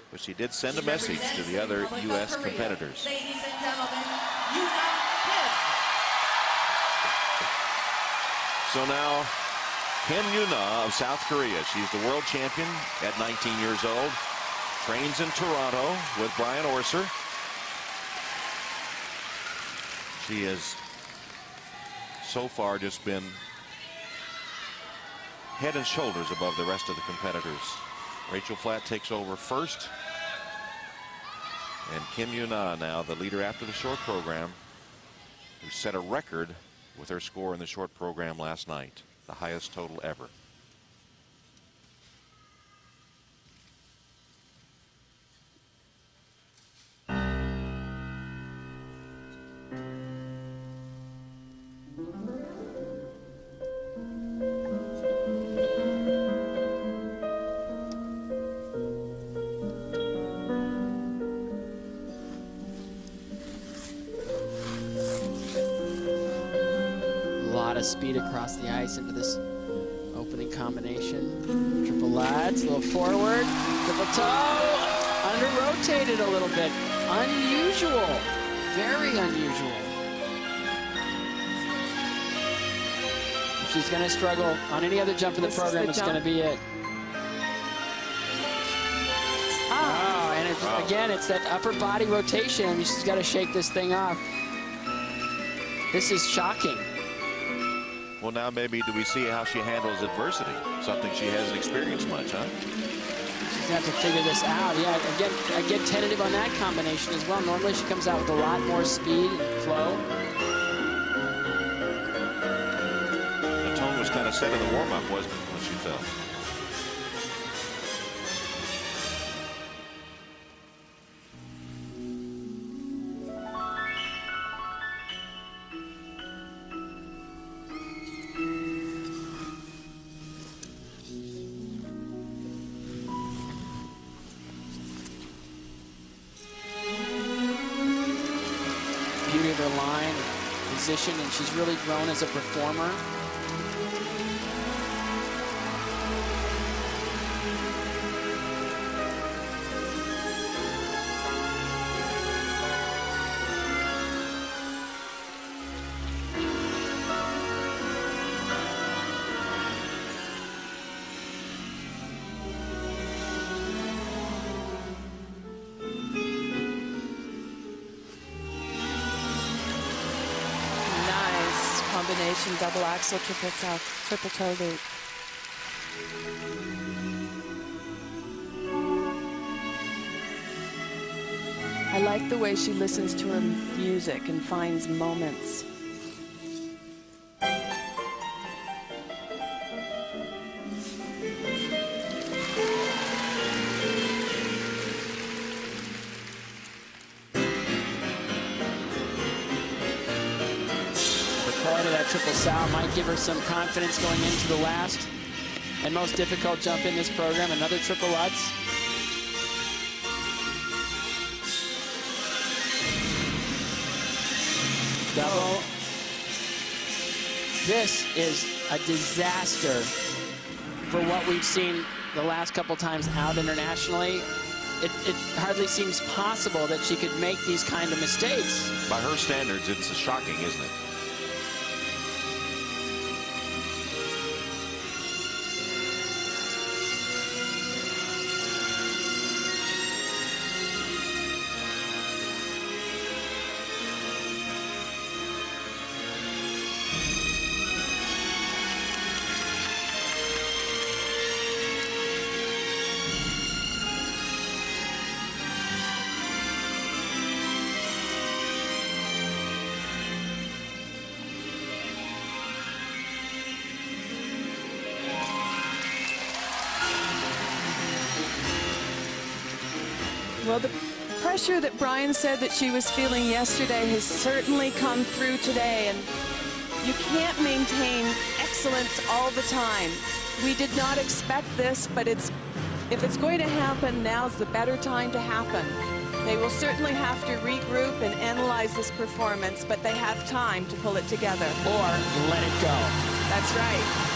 But she did send a message to the other U.S. competitors. Ladies and gentlemen, Yuna. So now, Kim Yuna of South Korea. She's the world champion at 19 years old. Trains in Toronto with Brian Orser. She has so far just been head and shoulders above the rest of the competitors. Rachel Flatt takes over first. And Kim Yuna now the leader after the short program, who set a record with her score in the short program last night, the highest total ever. Speed across the ice into this opening combination. Triple lutz, a little forward, triple toe, under rotated a little bit. Unusual, very unusual. If she's going to struggle on any other jump in the program, it's going to be it. Oh, and it's, again, it's that upper body rotation. She's got to shake this thing off. This is shocking. Well, now maybe do we see how she handles adversity? Something she hasn't experienced much, huh? She's going to have to figure this out. Yeah, again, I get tentative on that combination as well. Normally she comes out with a lot more speed and flow. The tone was kind of set in the warm-up, wasn't it, when she fell? And she's really grown as a performer. Combination double axel, triple south, triple toe loop. I like the way she listens to her music and finds moments. Triple sow might give her some confidence going into the last and most difficult jump in this program. Another triple lutz. Double. This is a disaster for what we've seen the last couple times out internationally. It hardly seems possible that she could make these kind of mistakes. By her standards, it's shocking, isn't it? Well, the pressure that Brian said that she was feeling yesterday has certainly come through today, and you can't maintain excellence all the time. We did not expect this, but if it's going to happen, now's the better time to happen. They will certainly have to regroup and analyze this performance, but they have time to pull it together. Or let it go. That's right.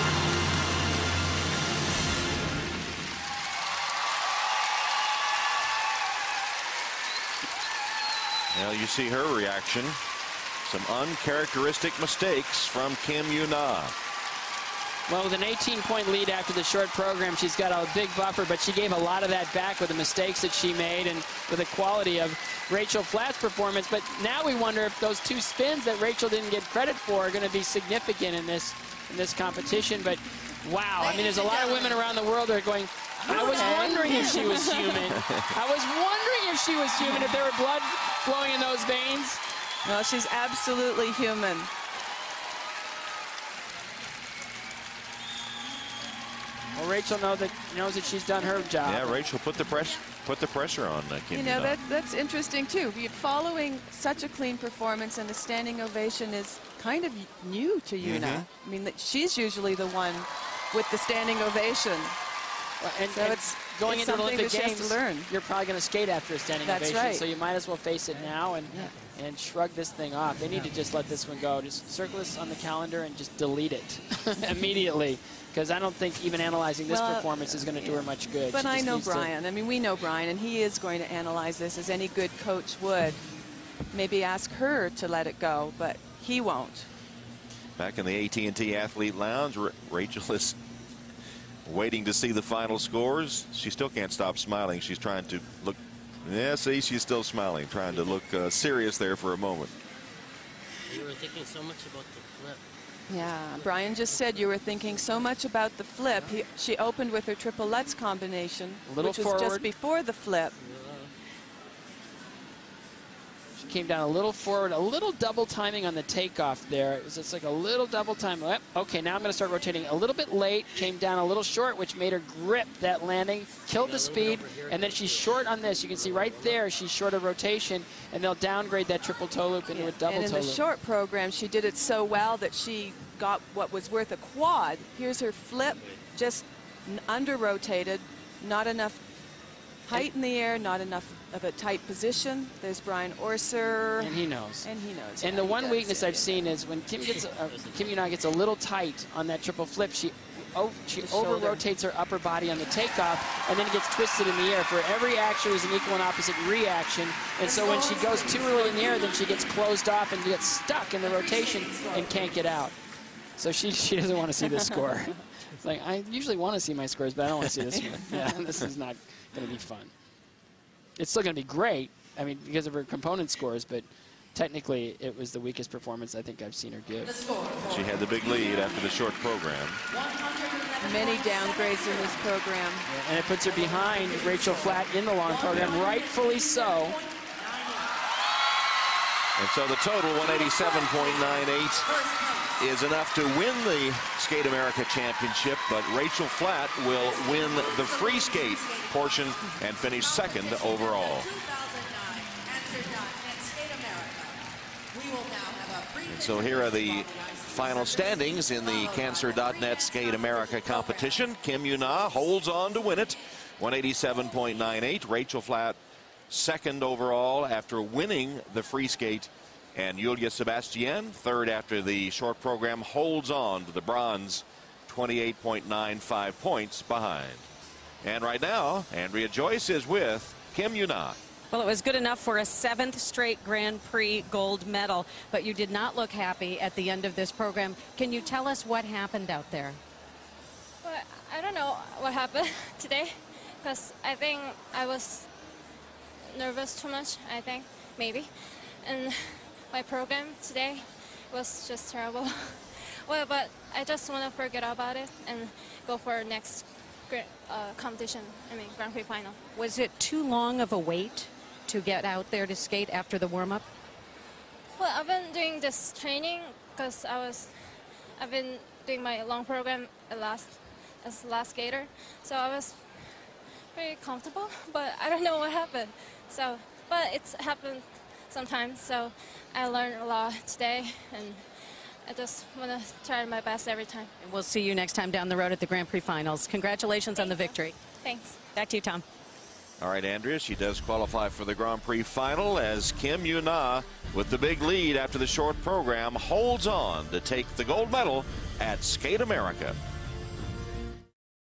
Now you see her reaction. Some uncharacteristic mistakes from Kim Yuna. Well, with an 18-point lead after the short program, she's got a big buffer, but she gave a lot of that back with the mistakes that she made and with the quality of Rachel Flatt's performance. But now we wonder if those two spins that Rachel didn't get credit for are going to be significant in this competition. But wow, I mean, there's a lot of women around the world that are going, I was wondering if she was human. I was wondering if she was human, if there were blood flowing in those veins. No, she's absolutely human. Well, Rachel knows that she's done her job. Yeah, Rachel put the pressure on Kim. You know, that's interesting too. Following such a clean performance and the standing ovation is kind of new to Yuna. I mean, she's usually the one with the standing ovation. Well, and it's going into the Olympic Games, to learn. You're probably going to skate after a standing ovation, right. So you might as well face it now and shrug this thing off. They need to just let this one go. Just circle this on the calendar and just delete it immediately, because I don't think even analyzing this performance is going to do her much good. But I know Brian. I mean, we know Brian, and he is going to analyze this as any good coach would. Maybe ask her to let it go, but he won't. Back in the AT&T Athlete Lounge, Rachel is waiting to see the final scores. She still can't stop smiling. She's trying to look. Yeah, see, she's still smiling, trying to look serious there for a moment. You were thinking so much about the flip. Yeah, Brian just said you were thinking so much about the flip. She opened with her triple Lutz combination, which was just before the flip. She came down a little forward, a little double timing on the takeoff there. It was just like a little double time. Okay, now I'm going to start rotating a little bit late. Came down a little short, which made her grip that landing, killed the speed, and then she's short on this. You can see right there she's short of rotation, and they'll downgrade that triple toe loop into a double toe loop. And in the short program, she did it so well that she got what was worth a quad. Here's her flip, just under-rotated, not enough height in the air, not enough of a tight position. There's Brian Orser. And he knows. And he knows. And the one weakness I've seen is when Kim Yuna gets a little tight on that triple flip, she over-rotates her upper body on the takeoff, and then it gets twisted in the air. For every action, there's an equal and opposite reaction. And so when she goes too early in the air, then she gets closed off and gets stuck in the rotation and can't get out. So she doesn't want to see this score. It's like, I usually want to see my scores, but I don't want to see this one. Yeah, this is not going to be fun. It's still going to be great, I mean, because of her component scores, but technically it was the weakest performance I think I've seen her give. She had the big lead after the short program. Many downgrades in this program. Yeah, and it puts her behind Rachel Flatt in the long program, rightfully so. And so the total, 187.98, is enough to win the Skate America Championship, but Rachel Flatt will win the free skate portion and finish second overall. And so here are the final standings in the Cancer.net Skate America competition. Kim Yuna holds on to win it, 187.98. Rachel Flatt second overall after winning the free skate. And Yulia Sebastian, third after the short program, holds on to the bronze, 28.95 points behind. And right now, Andrea Joyce is with Kim Yuna. Well, it was good enough for a 7th straight Grand Prix gold medal, but you did not look happy at the end of this program. Can you tell us what happened out there? Well, I don't know what happened today, because I think I was nervous too much, I think, maybe. And my program today was just terrible. Well, but I just want to forget about it and go for next competition, Grand Prix final. Was it too long of a wait to get out there to skate after the warm-up? Well, I've been doing this training because I've been doing my long program as last skater, so I was very comfortable, but I don't know what happened. So, but it's happened sometimes, so I learned a lot today, and I just want to try my best every time. And we'll see you next time down the road at the Grand Prix finals. Congratulations on the victory. Thanks. Back to you, Tom. All right, Andrea, she does qualify for the Grand Prix final as Kim Yuna, with the big lead after the short program, holds on to take the gold medal at Skate America.